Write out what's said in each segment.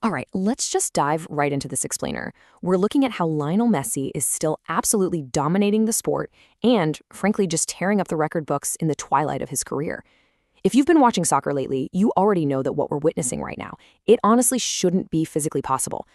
All right, let's just dive right into this explainer. We're looking at how Lionel Messi is still absolutely dominating the sport and, frankly, just tearing up the record books in the twilight of his career. If you've been watching soccer lately, you already know that what we're witnessing right now, it honestly shouldn't be physically possible.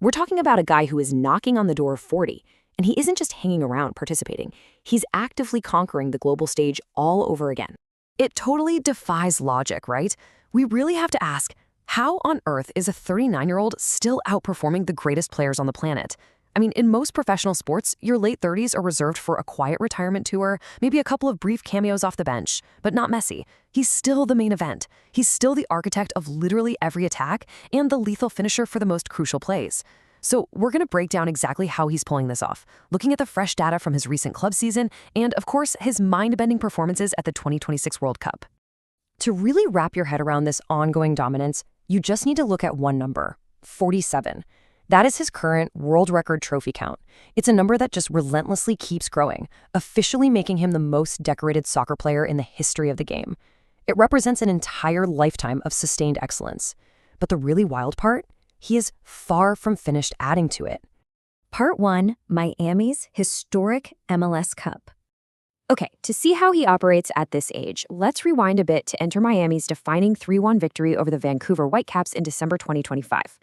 We're talking about a guy who is knocking on the door of 40, and he isn't just hanging around participating. He's actively conquering the global stage all over again. It totally defies logic, right? We really have to ask, how on earth is a 39-year-old still outperforming the greatest players on the planet? I mean, in most professional sports, your late 30s are reserved for a quiet retirement tour, maybe a couple of brief cameos off the bench, but not Messi. He's still the main event. He's still the architect of literally every attack and the lethal finisher for the most crucial plays. So we're going to break down exactly how he's pulling this off, looking at the fresh data from his recent club season and, of course, his mind-bending performances at the 2026 World Cup. To really wrap your head around this ongoing dominance, you just need to look at one number, 47. That is his current world record trophy count. It's a number that just relentlessly keeps growing, officially making him the most decorated soccer player in the history of the game. It represents an entire lifetime of sustained excellence. But the really wild part? He is far from finished adding to it. Part 1, Miami's historic MLS Cup. Okay, to see how he operates at this age, let's rewind a bit to enter Miami's defining 3-1 victory over the Vancouver Whitecaps in December 2025.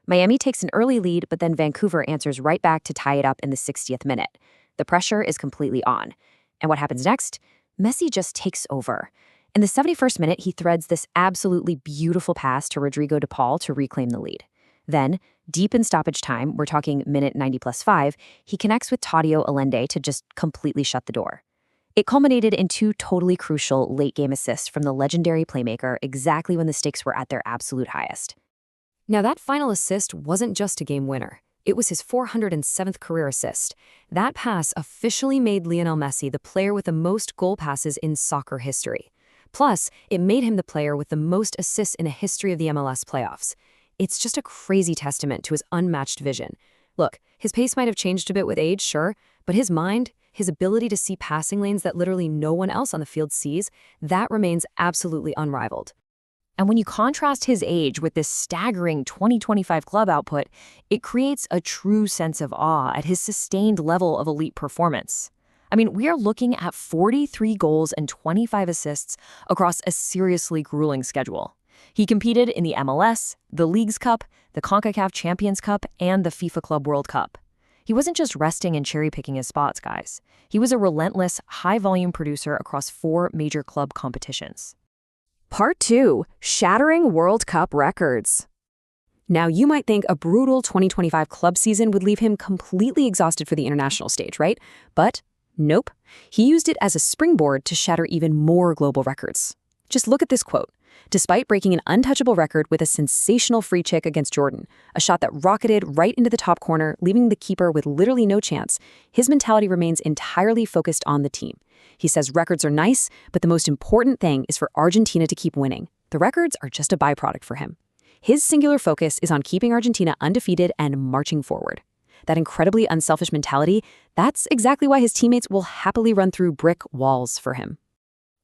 Miami takes an early lead, but then Vancouver answers right back to tie it up in the 60th minute. The pressure is completely on. And what happens next? Messi just takes over. In the 71st minute, he threads this absolutely beautiful pass to Rodrigo de Paul to reclaim the lead. Then, deep in stoppage time, we're talking minute 90 plus 5, he connects with Tadio Allende to just completely shut the door. It culminated in 2 totally crucial late-game assists from the legendary playmaker exactly when the stakes were at their absolute highest. Now, that final assist wasn't just a game winner. It was his 407th career assist. That pass officially made Lionel Messi the player with the most goal passes in soccer history. Plus, it made him the player with the most assists in the history of the MLS playoffs. It's just a crazy testament to his unmatched vision. Look, his pace might have changed a bit with age, sure, but his mind, his ability to see passing lanes that literally no one else on the field sees, that remains absolutely unrivaled. And when you contrast his age with this staggering 2025 club output, it creates a true sense of awe at his sustained level of elite performance. I mean, we are looking at 43 goals and 25 assists across a seriously grueling schedule. He competed in the MLS, the Leagues Cup, the CONCACAF Champions Cup, and the FIFA Club World Cup. He wasn't just resting and cherry-picking his spots, guys. He was a relentless, high-volume producer across 4 major club competitions. Part 2, Shattering World Cup Records. Now, you might think a brutal 2025 club season would leave him completely exhausted for the international stage, right? But nope. He used it as a springboard to shatter even more global records. Just look at this quote. Despite breaking an untouchable record with a sensational free kick against Jordan, a shot that rocketed right into the top corner, leaving the keeper with literally no chance, his mentality remains entirely focused on the team. He says records are nice, but the most important thing is for Argentina to keep winning. The records are just a byproduct for him. His singular focus is on keeping Argentina undefeated and marching forward. That incredibly unselfish mentality, that's exactly why his teammates will happily run through brick walls for him.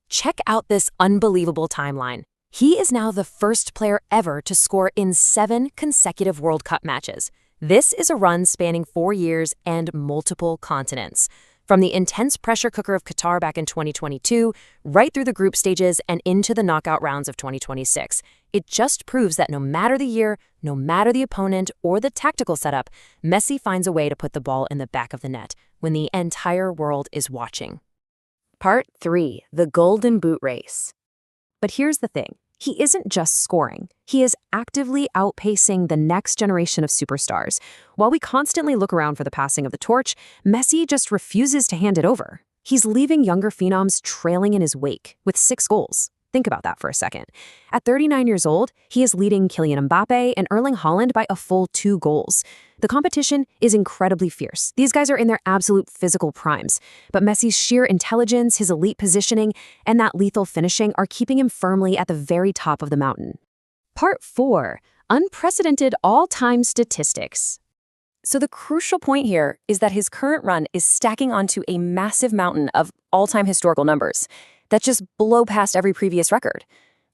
Check out this unbelievable timeline. He is now the first player ever to score in 7 consecutive World Cup matches. This is a run spanning 4 years and multiple continents. From the intense pressure cooker of Qatar back in 2022, right through the group stages and into the knockout rounds of 2026. It just proves that no matter the year, no matter the opponent or the tactical setup, Messi finds a way to put the ball in the back of the net when the entire world is watching. Part 3, the Golden Boot Race. But here's the thing. He isn't just scoring. He is actively outpacing the next generation of superstars. While we constantly look around for the passing of the torch, Messi just refuses to hand it over. He's leaving younger phenoms trailing in his wake with 6 goals. Think about that for a second. At 39 years old, he is leading Kylian Mbappe and Erling Haaland by a full 2 goals. The competition is incredibly fierce. These guys are in their absolute physical primes. But Messi's sheer intelligence, his elite positioning, and that lethal finishing are keeping him firmly at the very top of the mountain. Part 4, Unprecedented All-Time Statistics. So the crucial point here is that his current run is stacking onto a massive mountain of all-time historical numbers that just blow past every previous record.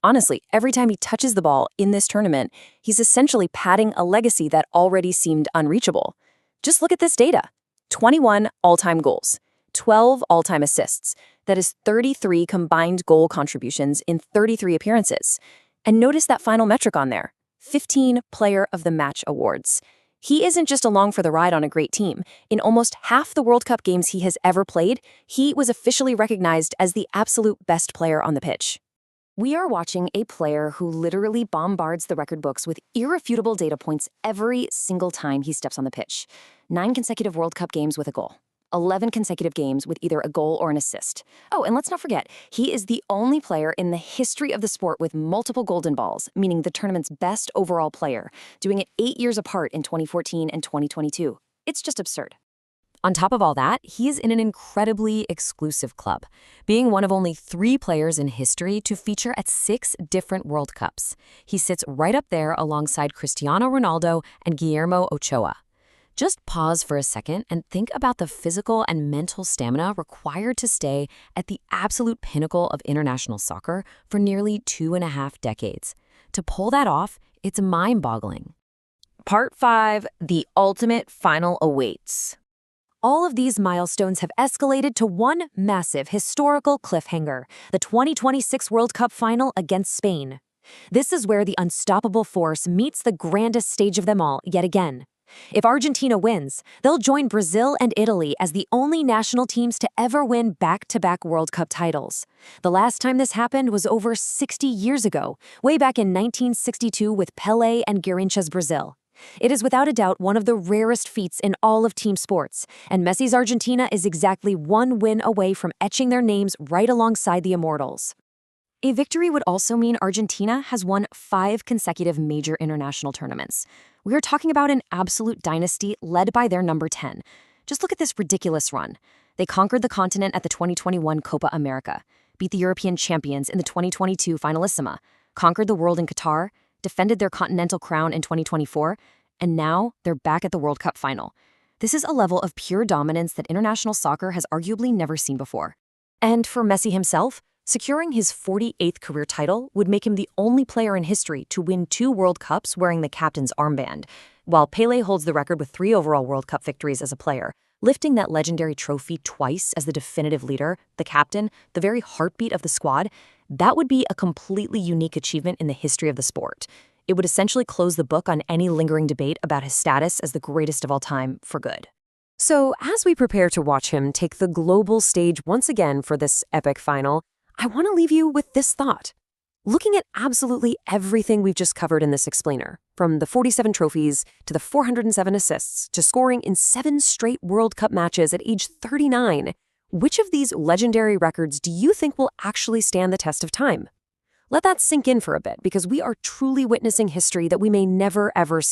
Honestly, every time he touches the ball in this tournament, he's essentially padding a legacy that already seemed unreachable. Just look at this data. 21 all-time goals, 12 all-time assists. That is 33 combined goal contributions in 33 appearances. And notice that final metric on there, 15 Player of the Match awards. He isn't just along for the ride on a great team. In almost half the World Cup games he has ever played, he was officially recognized as the absolute best player on the pitch. We are watching a player who literally bombards the record books with irrefutable data points every single time he steps on the pitch. 9 consecutive World Cup games with a goal. 11 consecutive games with either a goal or an assist. Oh, and let's not forget, he is the only player in the history of the sport with multiple golden balls, meaning the tournament's best overall player, doing it 8 years apart in 2014 and 2022. It's just absurd. On top of all that, he is in an incredibly exclusive club, being one of only 3 players in history to feature at 6 different World Cups. He sits right up there alongside Cristiano Ronaldo and Guillermo Ochoa. Just pause for a second and think about the physical and mental stamina required to stay at the absolute pinnacle of international soccer for nearly 2.5 decades. To pull that off, it's mind-boggling. Part 5, the ultimate final awaits. All of these milestones have escalated to one massive historical cliffhanger, the 2026 World Cup final against Spain. This is where the unstoppable force meets the grandest stage of them all yet again. If Argentina wins, they'll join Brazil and Italy as the only national teams to ever win back-to-back World Cup titles. The last time this happened was over 60 years ago, way back in 1962 with Pelé and Garrincha's Brazil. It is without a doubt one of the rarest feats in all of team sports, and Messi's Argentina is exactly one win away from etching their names right alongside the immortals. A victory would also mean Argentina has won 5 consecutive major international tournaments. We are talking about an absolute dynasty led by their number 10. Just look at this ridiculous run. They conquered the continent at the 2021 Copa America, beat the European champions in the 2022 Finalissima, conquered the world in Qatar, defended their continental crown in 2024, and now they're back at the World Cup final. This is a level of pure dominance that international soccer has arguably never seen before. And for Messi himself, securing his 48th career title would make him the only player in history to win 2 World Cups wearing the captain's armband, while Pelé holds the record with 3 overall World Cup victories as a player, lifting that legendary trophy twice as the definitive leader, the captain, the very heartbeat of the squad. That would be a completely unique achievement in the history of the sport. It would essentially close the book on any lingering debate about his status as the greatest of all time for good. So, as we prepare to watch him take the global stage once again for this epic final, I want to leave you with this thought. Looking at absolutely everything we've just covered in this explainer, from the 47 trophies to the 407 assists to scoring in 7 straight World Cup matches at age 39, which of these legendary records do you think will actually stand the test of time? Let that sink in for a bit, because we are truly witnessing history that we may never ever see